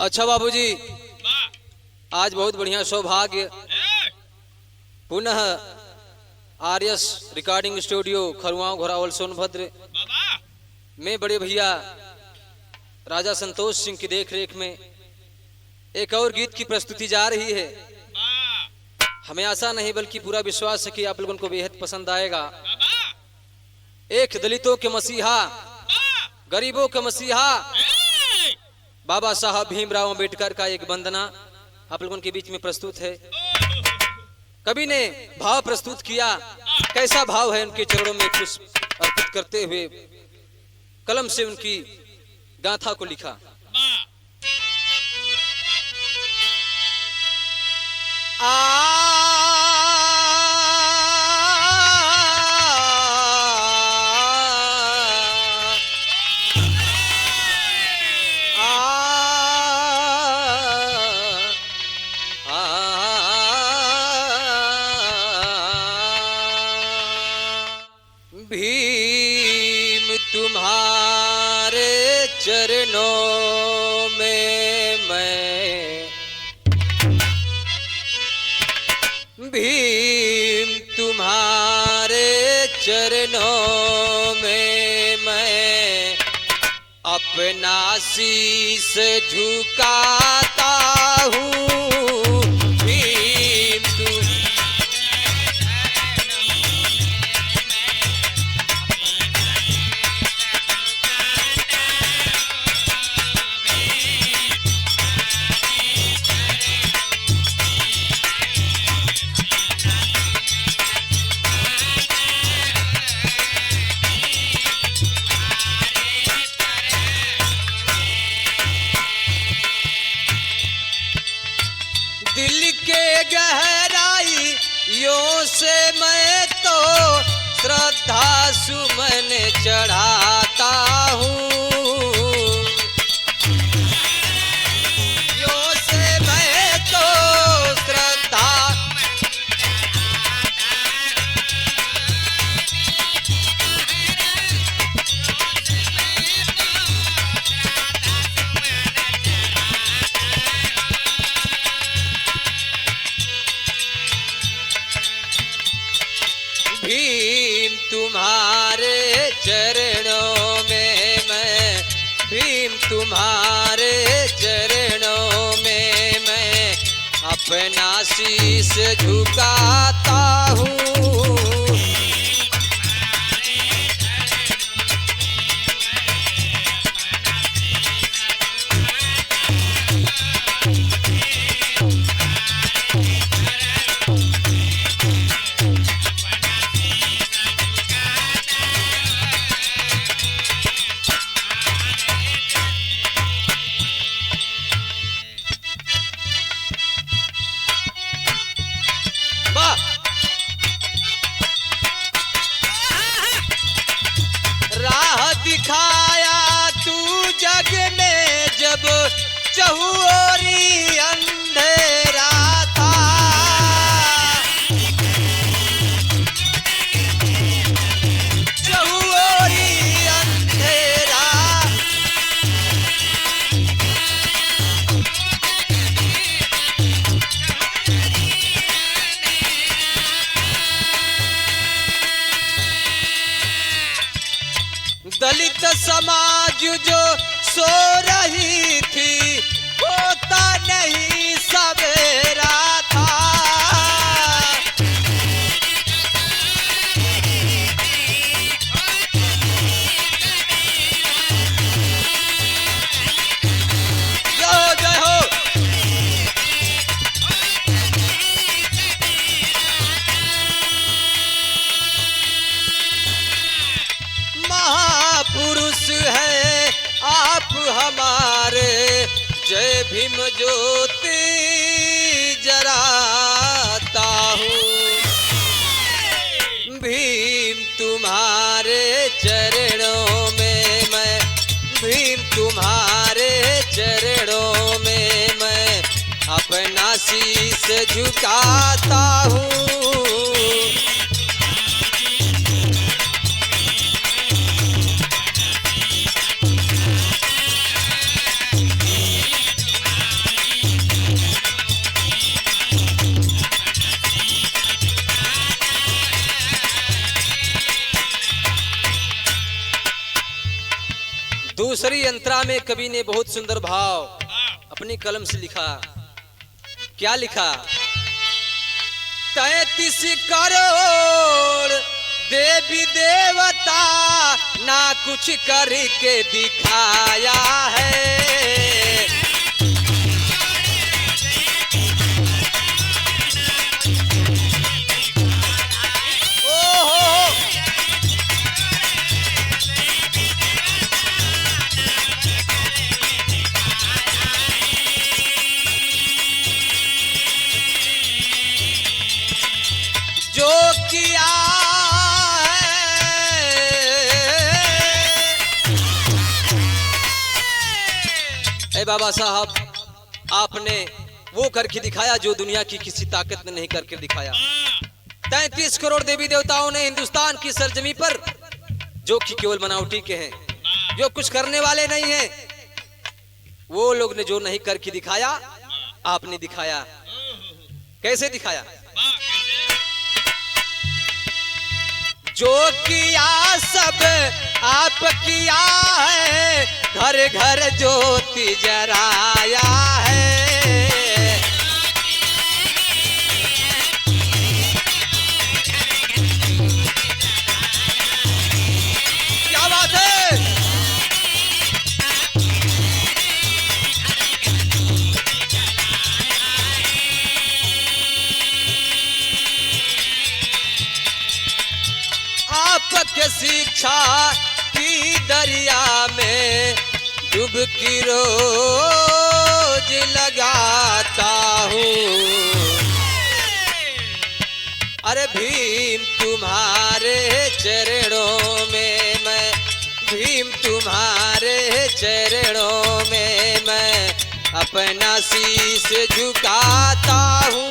अच्छा बाबूजी, आज बहुत बढ़िया सौभाग्य पुनः RS recording studio Kharuav Ghorawal Sonbhadra में बड़े भैया राजा संतोष सिंह की देखरेख में एक और गीत की प्रस्तुति जा रही है। हमें आशा नहीं बल्कि पूरा विश्वास है कि आप लोगों को बेहद पसंद आएगा। एक दलितों के मसीहा, गरीबों के मसीहा बाबा साहब भीमराव अंबेडकर का एक वंदना आप लोगों के बीच में प्रस्तुत है। कवि ने भाव प्रस्तुत किया, कैसा भाव है उनके चरणों में पुष्प अर्पित करते हुए कलम से उनकी गाथा को लिखा। भीम तुम्हारे चरणों में मैं, भीम तुम्हारे चरणों में मैं अपना शीश झुकाता हूँ। दिल के गहराइयों से मैं तो श्रद्धा सुमन चढ़ाता हूँ। यो से मैं तो श्रद्धा भीम तुम्हारे चरणों में मैं, भीम तुम्हारे चरणों में मैं अपना शीश झुकाता हूँ। राह दिखाया तू जग में जब चहुओरी अंधेरा था, चहुओरी अंधेरा दलित समाज जो सो रही थी होता नहीं सवेरा था। जय जय हो। महापुरुष है आप हमारे, जय भीम ज्योति जराता हूँ। भीम तुम्हारे चरणों में मैं, भीम तुम्हारे चरणों में मैं अपना शीश झुकाता हूँ। दूसरी अंतरा में कवि ने बहुत सुंदर भाव अपनी कलम से लिखा। क्या लिखा? 33 करोड़ देवी देवता ना कुछ करके दिखाया है। जो किया है बाबा साहब, आपने वो करके दिखाया जो दुनिया की किसी ताकत ने नहीं करके दिखाया। 33 करोड़ देवी देवताओं ने हिंदुस्तान की सरजमी पर, जो कि केवल बनावटी के हैं, जो कुछ करने वाले नहीं हैं, वो लोग ने जो नहीं करके दिखाया, आपने दिखाया। कैसे दिखाया? जो किया सब आप किया है, घर घर ज्योति जराया है। क्या बात है? आपके शिक्षा की दरिया में डुबकी रोज लगाता हूँ। अरे भीम तुम्हारे चरणों में मैं, भीम तुम्हारे चरणों में मैं अपना शीश झुकाता हूँ।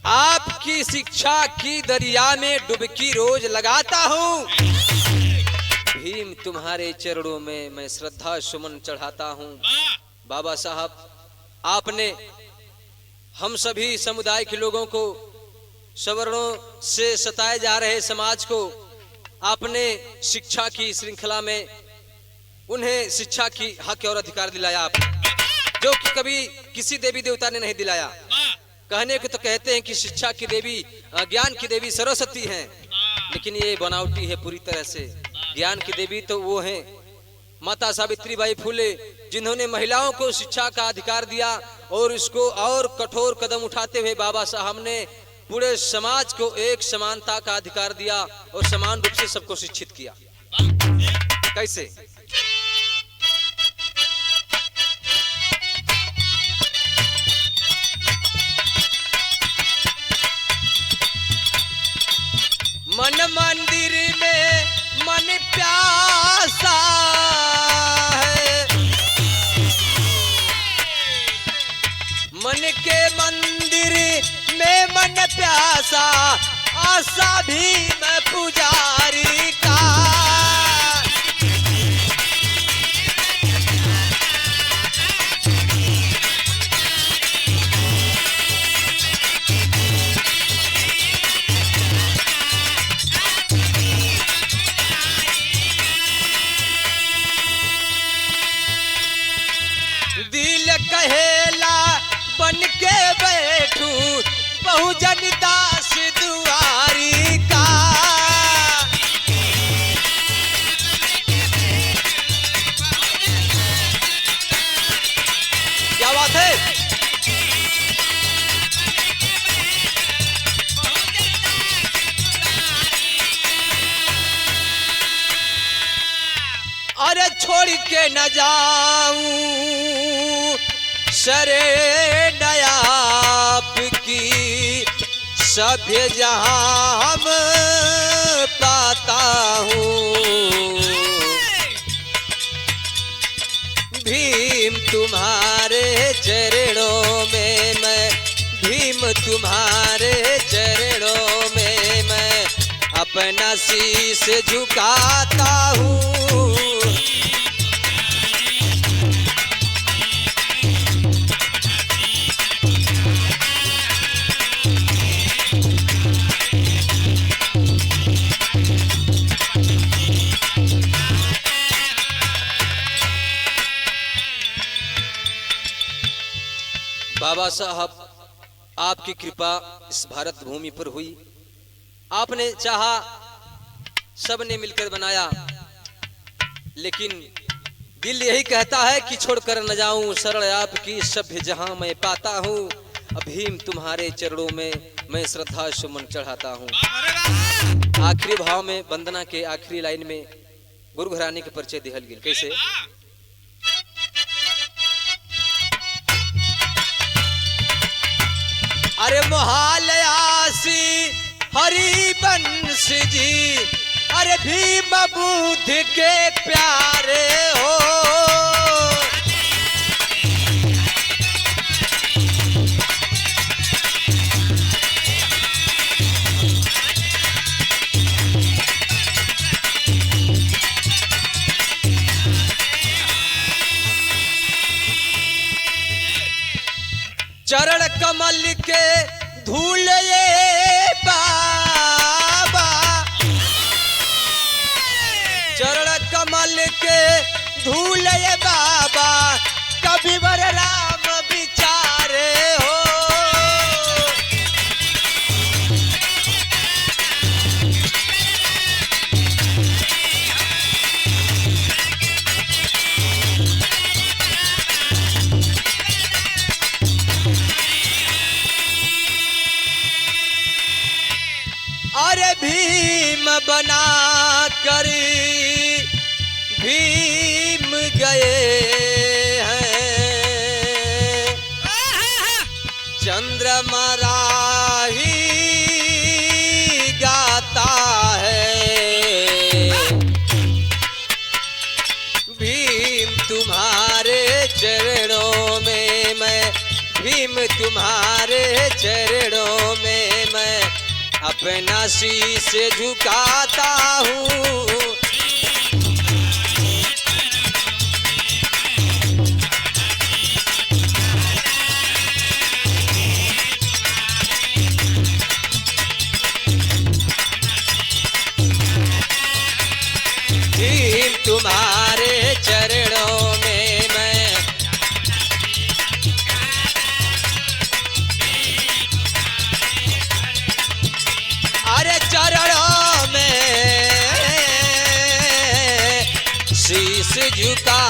आपकी शिक्षा की दरिया में डुबकी रोज लगाता हूँ। भीम तुम्हारे चरणों में मैं श्रद्धा सुमन चढ़ाता हूँ। बाबा साहब, आपने हम सभी समुदाय के लोगों को, सवर्णों से सताए जा रहे समाज को, आपने शिक्षा की श्रृंखला में उन्हें शिक्षा की हक और अधिकार दिलाया, आप जो कि कभी किसी देवी देवता ने नहीं दिलाया। कहने को तो कहते हैं कि शिक्षा की देवी, ज्ञान की देवी सरस्वती हैं, लेकिन ये बनावटी है पूरी तरह से। ज्ञान की देवी तो वो हैं माता सावित्रीबाई फुले, जिन्होंने महिलाओं को शिक्षा का अधिकार दिया, और इसको और कठोर कदम उठाते हुए बाबा साहब ने पूरे समाज को एक समानता का अधिकार दिया और समान रूप से सबको शिक्षित किया। कैसे? मन मंदिर में मन प्यासा है, मन के मंदिर में मन प्यासा, आशा भीम पुजारी का। दिल कहेला बन के बैठू बहुजन दास दुआरी का। क्या बात है? अरे छोड़ के न जाऊं शरे नयाप की, सभ्य जहां हम पाता हूँ। भीम तुम्हारे चरणों में मैं, भीम तुम्हारे चरणों में मैं अपना शीश झुकाता हूँ। बाबा साहब, आपकी कृपा इस भारत भूमि पर हुई। आपने चाहा, सबने मिलकर बनाया, लेकिन दिल यही कहता है कि छोड़कर न जाऊं शरण आपकी सभ्य जहां मैं पाता हूं। अभीम तुम्हारे चरणों में मैं श्रद्धा सुमन चढ़ाता हूं। आखिरी भाव में वंदना के आखिरी लाइन में गुरु घराने के परिचय दिहल गेल। कैसे? अरे मोहाल आसी हरिवंश जी, अरे भीम बुद्ध के प्यारे हो। चरण कमल के धूल ये बाबा, चरण कमल के धूल ये बाबा, कभी वर राम विचारे हो। अरे भीम बना कर भीम गए हैं, चंद्रमा राही गाता है। भीम तुम्हारे चरणों में मैं, भीम तुम्हारे चरणों में मैं अपना शीश झुकाता हूँ। भीम तुम्हारे चरणों में मैं, अरे चरणों में शीश झुका